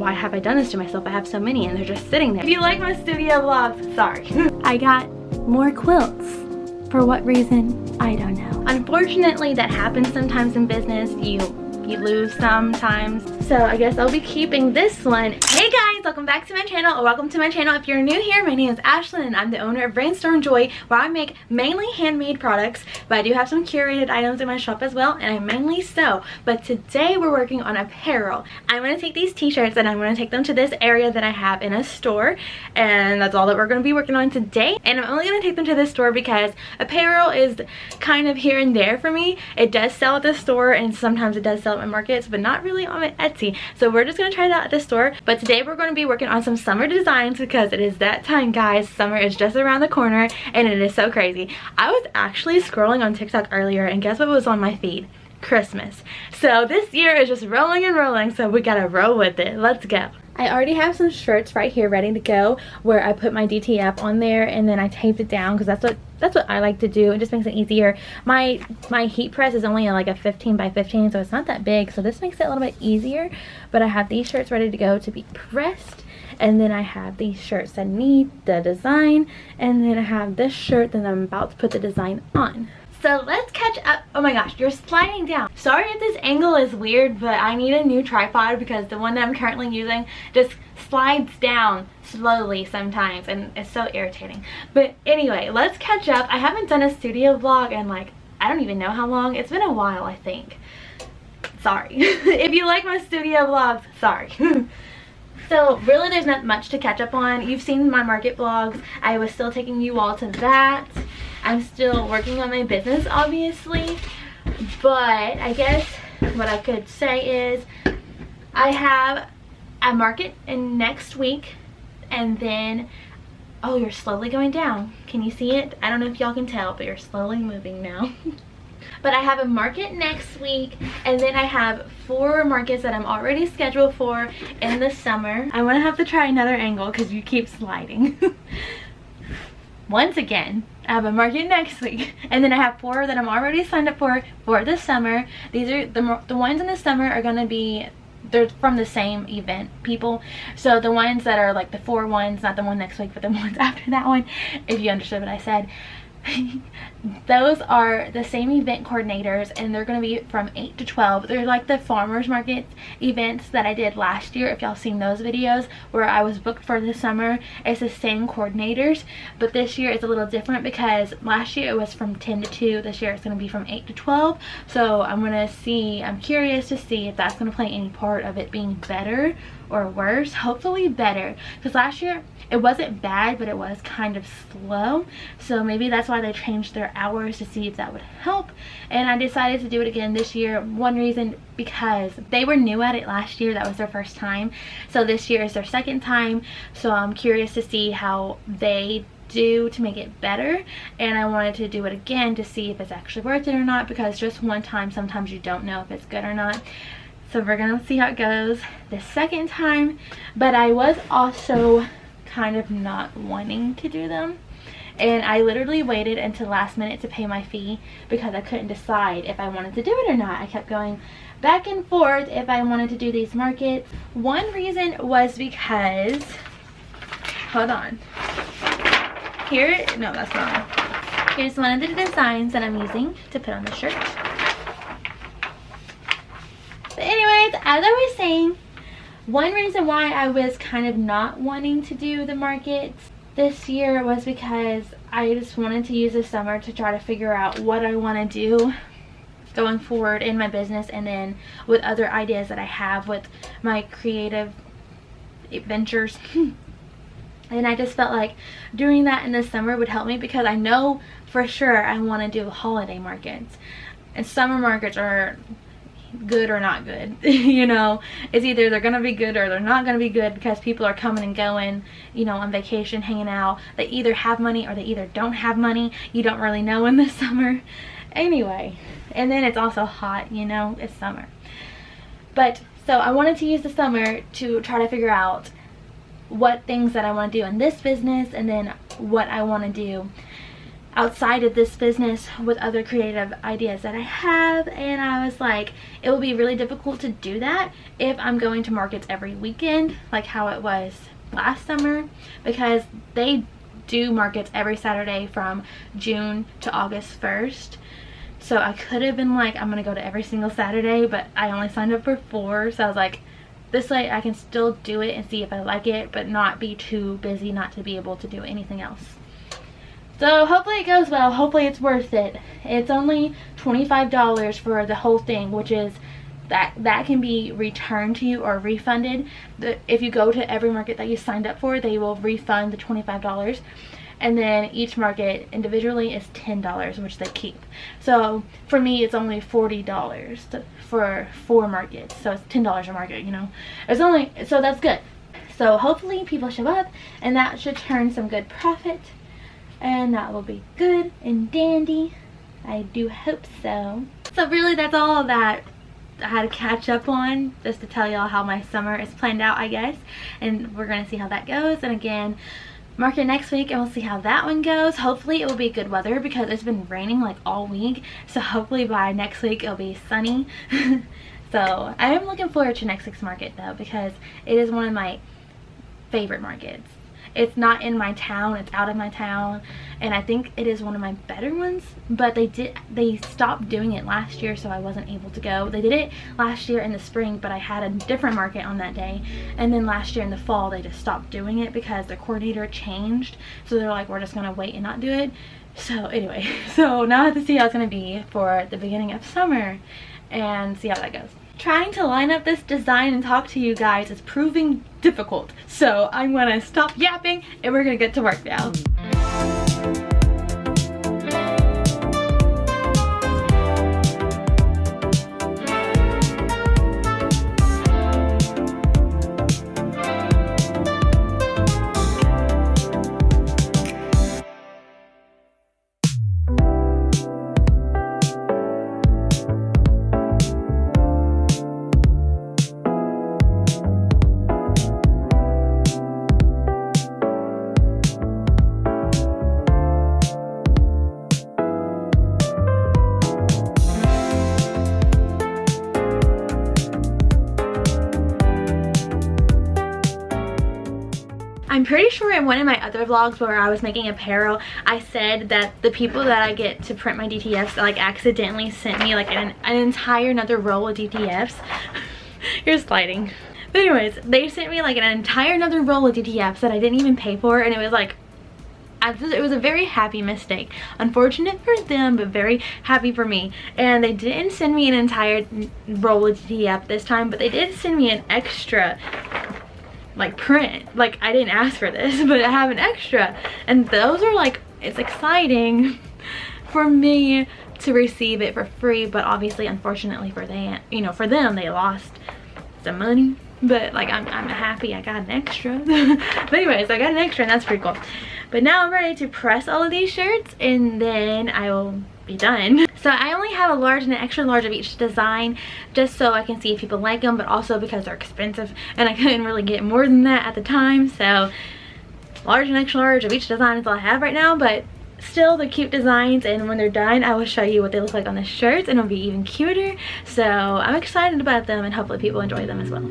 why have I done this to myself? I have so many and they're just sitting there. If you like my studio vlogs, sorry. I got more quilts. For what reason? I don't know. Unfortunately, that happens sometimes in business. You lose sometimes. So I guess I'll be keeping this one. Hey guys, welcome back to my channel, or welcome to my channel. If you're new here, my name is Ashlyn and I'm the owner of Rainstorm Joy, where I make mainly handmade products, but I do have some curated items in my shop as well, and I mainly sew. But today we're working on apparel. I'm going to take these t-shirts and I'm going to take them to this area that I have in a store, and that's all that we're going to be working on today. And I'm only going to take them to this store because apparel is kind of here and there for me. It does sell at the store and sometimes it does sell at my markets, but not really on my Etsy. So we're just going to try it out at the store. But today we're going to be working on some summer designs because it is that time, guys. Summer is just around the corner and it is so crazy. I was actually scrolling on TikTok earlier and guess what was on my feed? Christmas. So this year is just rolling and rolling, so we gotta roll with it. Let's go. I already have some shirts right here ready to go where I put my DTF on there and then I taped it down because that's what I like to do. It just makes it easier. My heat press is only like a 15 by 15, so it's not that big, so this makes it a little bit easier. But I have these shirts ready to go to be pressed, and then I have these shirts that need the design, and then I have this shirt that I'm about to put the design on. So let's catch up. Oh my gosh, you're sliding down. Sorry if this angle is weird, but I need a new tripod because the one that I'm currently using just slides down slowly sometimes and it's so irritating. But anyway, let's catch up. I haven't done a studio vlog in like, I don't even know how long. It's been a while, I think. Sorry. If you like my studio vlogs, sorry. So really there's not much to catch up on. You've seen my market vlogs. I was still taking you all to that. I'm still working on my business, obviously, but I guess what I could say is I have a market in next week, and then, oh, you're slowly going down. Can you see it? I don't know if y'all can tell, but you're slowly moving now. But I have a market next week, and then I have 4 markets that I'm already scheduled for in the summer. I want to have to try another angle because you keep sliding. Once again, I have a market next week, and then I have 4 that I'm already signed up for the summer. These are the ones in the summer are going to be, they're from the same event people. So the ones that are like the 4 ones, not the one next week, but the ones after that one, if you understood what I said. Those are the same event coordinators, and they're going to be from 8 to 12. They're like the farmers market events that I did last year. If y'all seen those videos where I was booked for the summer, it's the same coordinators, but this year it's a little different because last year it was from 10 to 2. This year it's going to be from 8 to 12. So I'm curious to see if that's going to play any part of it being better or worse. Hopefully better, because last year it wasn't bad, but it was kind of slow. So maybe that's why they changed their hours, to see if that would help. And I decided to do it again this year. One reason, because they were new at it last year. That was their first time. So this year is their second time. So I'm curious to see how they do to make it better, and I wanted to do it again to see if it's actually worth it or not, because just one time sometimes you don't know if it's good or not. So we're gonna see how it goes the second time. But I was also kind of not wanting to do them, and I literally waited until last minute to pay my fee because I couldn't decide if I wanted to do it or not. I kept going back and forth if I wanted to do these markets. One reason was because, hold on, here, no, that's not. Here's one of the designs that I'm using to put on the shirt. But anyways, as I was saying, one reason why I was kind of not wanting to do the markets this year was because I just wanted to use the summer to try to figure out what I want to do going forward in my business, and then with other ideas that I have with my creative ventures. And I just felt like doing that in the summer would help me, because I know for sure I want to do holiday markets, and summer markets are good or not good. You know, it's either they're gonna be good or they're not gonna be good, because people are coming and going, you know, on vacation, hanging out. They either have money or they either don't have money. You don't really know in the summer anyway. And then it's also hot, you know, it's summer. But so I wanted to use the summer to try to figure out what things that I want to do in this business, and then what I want to do outside of this business with other creative ideas that I have, and I was like, it will be really difficult to do that if I'm going to markets every weekend like how it was last summer, because they do markets every Saturday from June to August 1st. So I could have been like, I'm gonna go to every single Saturday, but I only signed up for 4, so I was like, this way I can still do it and see if I like it, but not be too busy not to be able to do anything else. So hopefully it goes well. Hopefully it's worth it. It's only $25 for the whole thing, which is that can be returned to you or refunded. If you go to every market that you signed up for, they will refund the $25. And then each market individually is $10, which they keep. So for me, it's only $40 for 4 markets. So it's $10 a market, you know. So that's good. So hopefully people show up, and that should turn some good profit. And that will be good and dandy. I do hope so. So really, that's all that I had to catch up on, just to tell y'all how my summer is planned out, I guess. And we're gonna see how that goes. And again, market next week, and we'll see how that one goes. Hopefully it will be good weather, because it's been raining like all week. So hopefully by next week it'll be sunny. So I am looking forward to next week's market though, because it is one of my favorite markets. It's not in my town, it's out of my town, and I think it is one of my better ones. But they stopped doing it last year, so I wasn't able to go. They did it last year in the spring, but I had a different market on that day. And then last year in the fall, they just stopped doing it because their coordinator changed. So they're like, we're just gonna wait and not do it. So anyway, so now I have to see how it's gonna be for the beginning of summer and see how that goes. Trying to line up this design and talk to you guys is proving difficult. So I'm gonna stop yapping and we're gonna get to work now. I'm pretty sure in one of my other vlogs where I was making apparel, I said that the people that I get to print my DTFs like accidentally sent me like an entire another roll of DTFs. Here's sliding. But anyways, they sent me like an entire another roll of DTFs that I didn't even pay for, and it was like, it was a very happy mistake. Unfortunate for them, but very happy for me. And they didn't send me an entire roll of DTF this time, but they did send me an extra like print. Like, I didn't ask for this, but I have an extra, and those are like, it's exciting for me to receive it for free, but obviously unfortunately for them, you know, for them, they lost some money. But like, I'm happy I got an extra. But anyways, I got an extra, and that's pretty cool. But now I'm ready to press all of these shirts, and then I will be done. So I only have a large and an extra large of each design, just so I can see if people like them, but also because they're expensive and I couldn't really get more than that at the time. So large and extra large of each design is all I have right now, but still they're cute designs, and when they're done I will show you what they look like on the shirts, and it'll be even cuter. So I'm excited about them, and hopefully people enjoy them as well.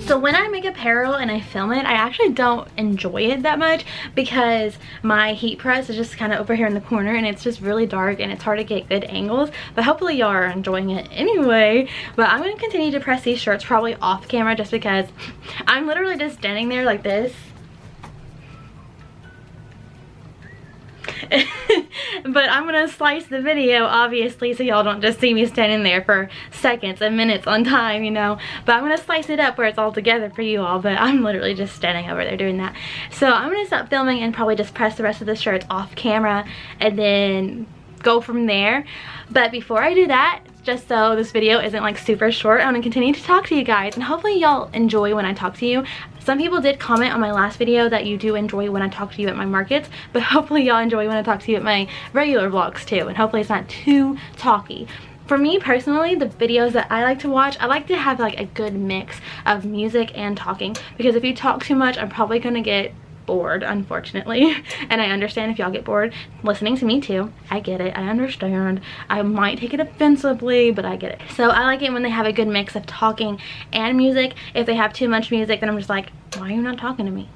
So when I make apparel and I film it, I actually don't enjoy it that much, because my heat press is just kind of over here in the corner, and it's just really dark and it's hard to get good angles. But hopefully y'all are enjoying it anyway. But I'm going to continue to press these shirts probably off camera, just because I'm literally just standing there like this. But I'm gonna slice the video obviously, so y'all don't just see me standing there for seconds and minutes on time, you know. But I'm gonna slice it up where it's all together for you all, but I'm literally just standing over there doing that. So I'm gonna stop filming and probably just press the rest of the shirts off camera, and then go from there. But before I do that, just so this video isn't like super short, I'm gonna continue to talk to you guys, and hopefully y'all enjoy when I talk to you. Some people did comment on my last video that you do enjoy when I talk to you at my markets, but hopefully y'all enjoy when I talk to you at my regular vlogs too, and hopefully it's not too talky. For me personally, the videos that I like to watch, I like to have like a good mix of music and talking, because if you talk too much, I'm probably gonna get bored, unfortunately. And I understand if y'all get bored listening to me too. I get it, I understand. I might take it offensively, but I get it. So I like it when they have a good mix of talking and music. If they have too much music, then I'm just like, why are you not talking to me?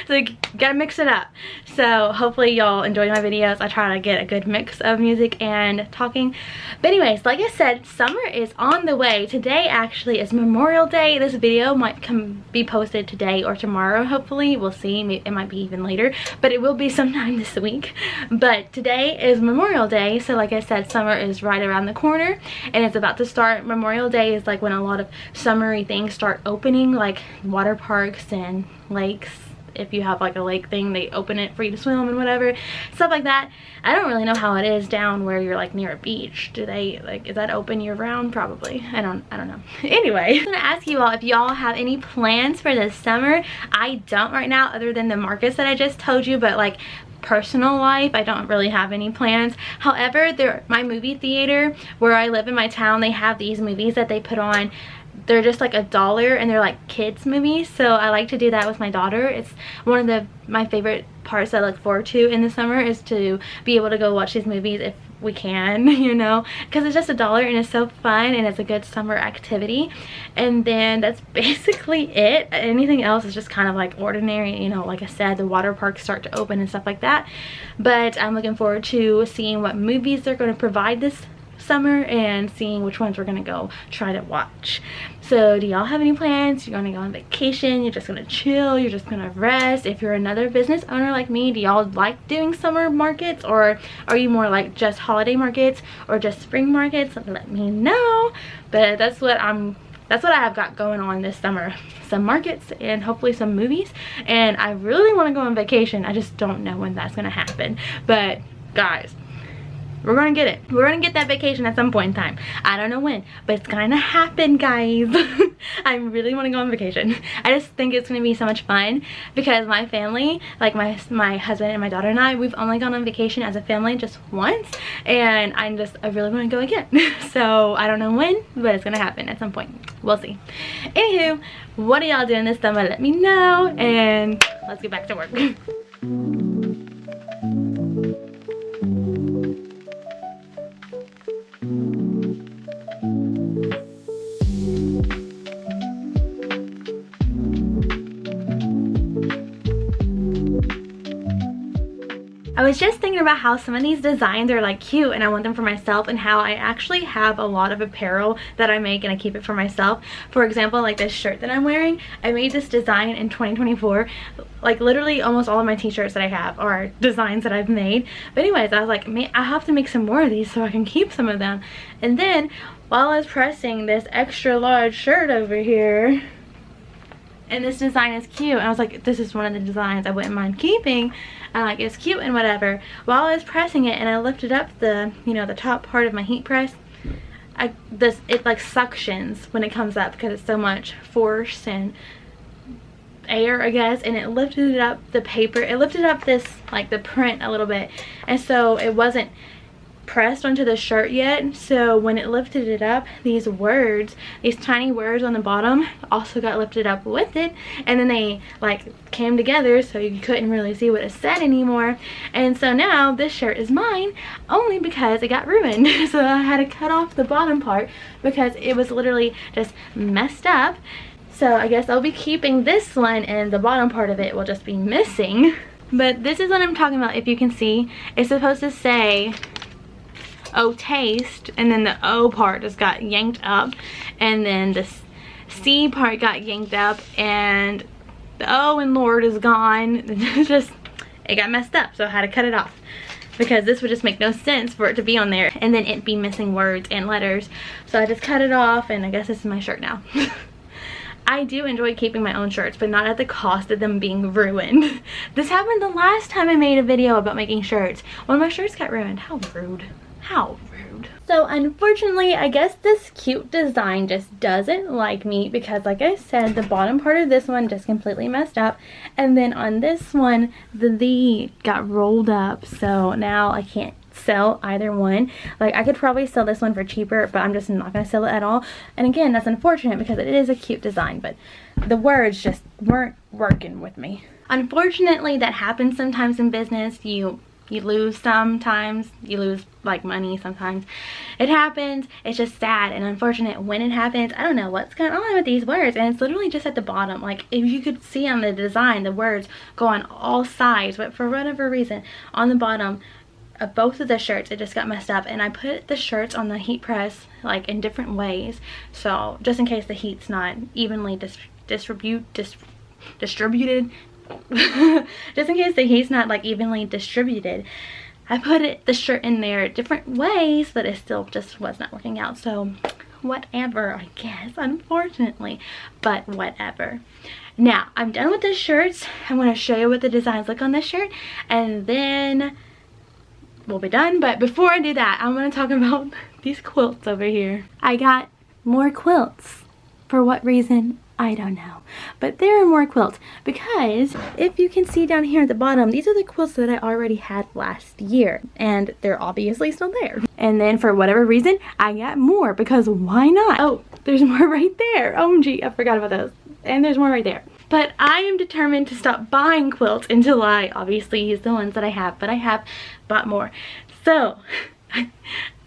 So you gotta mix it up. So hopefully y'all enjoy my videos. I try to get a good mix of music and talking. But anyways, like I said, summer is on the way. Today actually is Memorial Day. This video might be posted today or tomorrow, hopefully. We'll see. It might be even later, but it will be sometime this week. But today is Memorial Day, so like I said, summer is right around the corner and it's about to start. Memorial Day is like when a lot of summery things start opening, like water parks and lakes. If you have like a lake thing, they open it for you to swim and whatever, stuff like that. I don't really know how it is down where you're like near a beach. Do they like, is that open year round? Probably. I don't know. Anyway, I'm gonna ask you all if y'all have any plans for this summer. I don't right now, other than the markets that I just told you, but like personal life, I don't really have any plans. However, my movie theater where I live in my town, they have these movies that they put on. They're just like $1 and they're like kids movies, so I like to do that with my daughter. It's one of my favorite parts I look forward to in the summer, is to be able to go watch these movies if we can, you know, because it's just $1 and it's so fun and it's a good summer activity. And then that's basically it. Anything else is just kind of like ordinary, you know. Like I said, the water parks start to open and stuff like that, but I'm looking forward to seeing what movies they're going to provide this summer and seeing which ones we're gonna go try to watch. So do y'all have any plans? You're gonna go on vacation, you're just gonna chill, you're just gonna rest? If you're another business owner like me, do y'all like doing summer markets, or are you more like just holiday markets or just spring markets? Let me know. But that's what I have got going on this summer. Some markets and hopefully some movies. And I really want to go on vacation. I just don't know when that's gonna happen. But guys, we're gonna get it. We're gonna get that vacation at some point in time. I don't know when, but it's gonna happen, guys. I really want to go on vacation. I just think it's gonna be so much fun because my family, like my husband and my daughter and I, we've only gone on vacation as a family just once, and I really want to go again. So I don't know when, but it's gonna happen at some point. We'll see. Anywho, what are y'all doing this summer? Let me know, and let's get back to work. I was just thinking about how some of these designs are like cute and I want them for myself, and how I actually have a lot of apparel that I make and I keep it for myself. For example, like this shirt that I'm wearing, I made this design in 2024. Like literally almost all of my t-shirts that I have are designs that I've made. But anyways, I was like, I have to make some more of these so I can keep some of them. And then while I was pressing this extra large shirt over here, and this design is cute, and I was like, this is one of the designs I wouldn't mind keeping. Like, it's cute and whatever. While I was pressing it and I lifted up the, you know, the top part of my heat press, it like suctions when it comes up because it's so much force and air, I guess, and it lifted up the paper. It lifted up this, like the print a little bit, and so it wasn't pressed onto the shirt yet. So when it lifted it up, these words, these tiny words on the bottom also got lifted up with it, and then they like came together so you couldn't really see what it said anymore. And so now this shirt is mine only because it got ruined. So I had to cut off the bottom part because it was literally just messed up. So I guess I'll be keeping this one, and the bottom part of it will just be missing. But this is what I'm talking about. If you can see, it's supposed to say "Oh taste," and then the O part just got yanked up, and then the C part got yanked up, and the O in Lord is gone. It got messed up, so I had to cut it off because this would just make no sense for it to be on there and then it be missing words and letters. So I just cut it off, and I guess this is my shirt now. I do enjoy keeping my own shirts, but not at the cost of them being ruined. This happened the last time I made a video about making shirts. One of my shirts got ruined. How rude. How rude. So unfortunately, I guess this cute design just doesn't like me because, like I said, the bottom part of this one just completely messed up. And then on this one, the V got rolled up. So now I can't sell either one. Like, I could probably sell this one for cheaper, but I'm just not going to sell it at all. And again, that's unfortunate because it is a cute design, but the words just weren't working with me. Unfortunately, that happens sometimes in business. You lose sometimes, you lose like money sometimes. It happens. It's just sad and unfortunate when it happens. I don't know what's going on with these words, and it's literally just at the bottom. Like, if you could see on the design, the words go on all sides, but for whatever reason on the bottom of both of the shirts it just got messed up. And I put the shirts on the heat press like in different ways, so just in case the heat's not evenly distributed just in case the heat's not like evenly distributed, I put the shirt in there different ways, but it still just was not working out. So whatever, I guess, unfortunately, but whatever. Now I'm done with the shirts. I'm going to show you what the designs look on this shirt, and then we'll be done. But before I do that, I'm going to talk about these quilts over here. I got more quilts. For what reason? I don't know, but there are more quilts because if you can see down here at the bottom, these are the quilts that I already had last year, and they're obviously still there. And then for whatever reason, I got more because why not? Oh, there's more right there. OMG, I forgot about those. And there's more right there. But I am determined to stop buying quilts until I obviously use the ones that I have, but I have bought more. So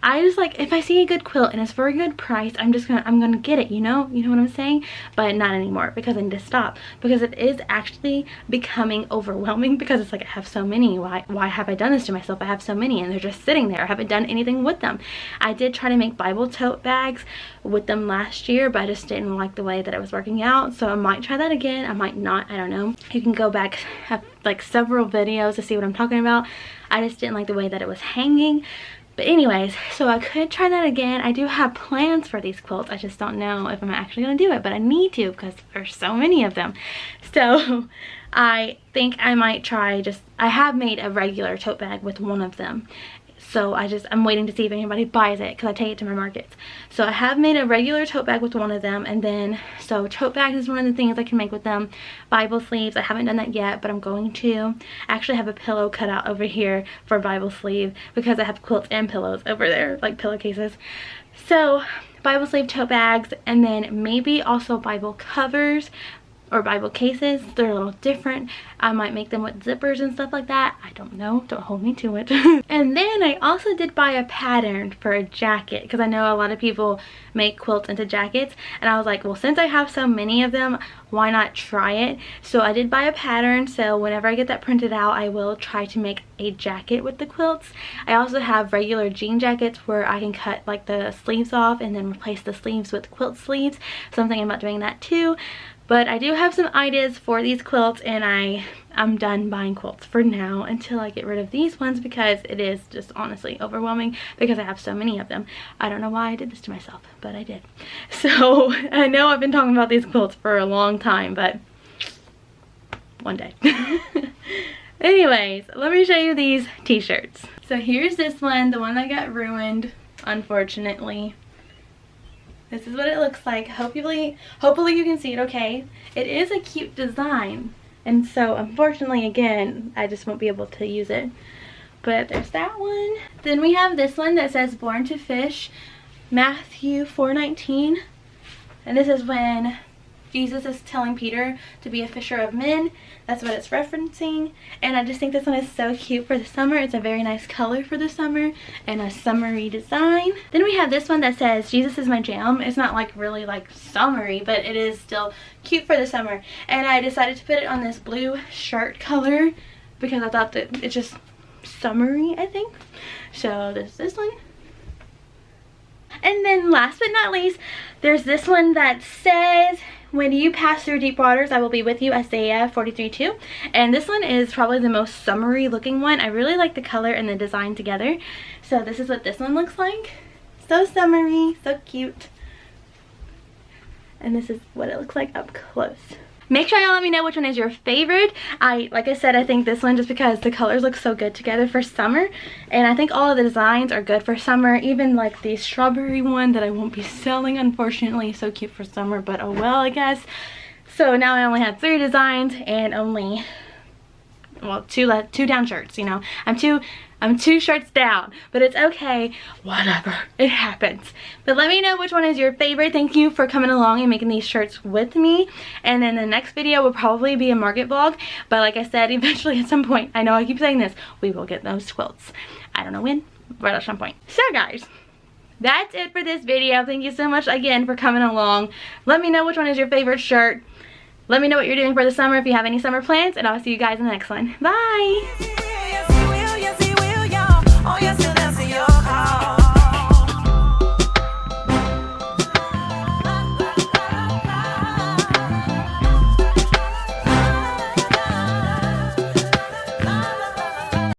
I just, like, if I see a good quilt and it's for a good price, I'm gonna get it, you know what I'm saying? But not anymore, because I need to stop, because it is actually becoming overwhelming, because it's like I have so many. Why have I done this to myself? I have so many and they're just sitting there. I haven't done anything with them. I did try to make Bible tote bags with them last year, but I just didn't like the way that it was working out, so I might try that again. I might not, I don't know. You can go back, have like several videos to see what I'm talking about. I just didn't like the way that it was hanging. But anyways, so I could try that again. I do have plans for these quilts. I just don't know if I'm actually going to do it, but I need to because there's so many of them. So I think I might try I have made a regular tote bag with one of them. So I'm waiting to see if anybody buys it because I take it to my markets. So I have made a regular tote bag with one of them, and then, so tote bags is one of the things I can make with them. Bible sleeves, I haven't done that yet, but I'm going to. I actually have a pillow cut out over here for Bible sleeve because I have quilts and pillows over there, like pillowcases. So Bible sleeve tote bags, and then maybe also Bible covers or Bible cases. They're a little different. I might make them with zippers and stuff like that. I don't know, don't hold me to it. And then I also did buy a pattern for a jacket because I know a lot of people make quilts into jackets, and I was like, well, since I have so many of them, why not try it? So I did buy a pattern, so whenever I get that printed out, I will try to make a jacket with the quilts. I also have regular jean jackets where I can cut like the sleeves off and then replace the sleeves with quilt sleeves, so I'm thinking about doing that too. But I do have some ideas for these quilts, and I'm done buying quilts for now until I get rid of these ones because it is just honestly overwhelming because I have so many of them. I don't know why I did this to myself, but I did. So I know I've been talking about these quilts for a long time, but one day. Anyways, let me show you these t-shirts. So here's this one, the one that got ruined, unfortunately. This is what it looks like. Hopefully you can see it okay. It is a cute design, and so unfortunately, again, I just won't be able to use it. But there's that one. Then we have this one that says Born to Fish, Matthew 4:19. And this is when Jesus is telling Peter to be a fisher of men. That's what it's referencing. And I just think this one is so cute for the summer. It's a very nice color for the summer and a summery design. Then we have this one that says Jesus is my jam. It's not like really like summery, but it is still cute for the summer. And I decided to put it on this blue shirt color because I thought that it's just summery, I think. So there's this one. And then last but not least, there's this one that says, when you pass through deep waters, I will be with you, Isaiah 43:2. And this one is probably the most summery looking one. I really like the color and the design together. So this is what this one looks like. So summery, so cute. and this is what it looks like up close. Make sure y'all let me know which one is your favorite. Like I said, I think this one just because the colors look so good together for summer. And I think all of the designs are good for summer. Even like the strawberry one that I won't be selling, unfortunately. So cute for summer, but oh well, I guess. So now I only have 3 designs and only, well, two down shirts, you know. I'm 2 shirts down, but it's okay, whatever, it happens. But let me know which one is your favorite. Thank you for coming along and making these shirts with me. And then the next video will probably be a market vlog, but like I said, eventually at some point, I know I keep saying this, we will get those quilts. I don't know when, but at some point. So guys, that's it for this video. Thank you so much again for coming along. Let me know which one is your favorite shirt. Let me know what you're doing for the summer if you have any summer plans, and I'll see you guys in the next one. Bye!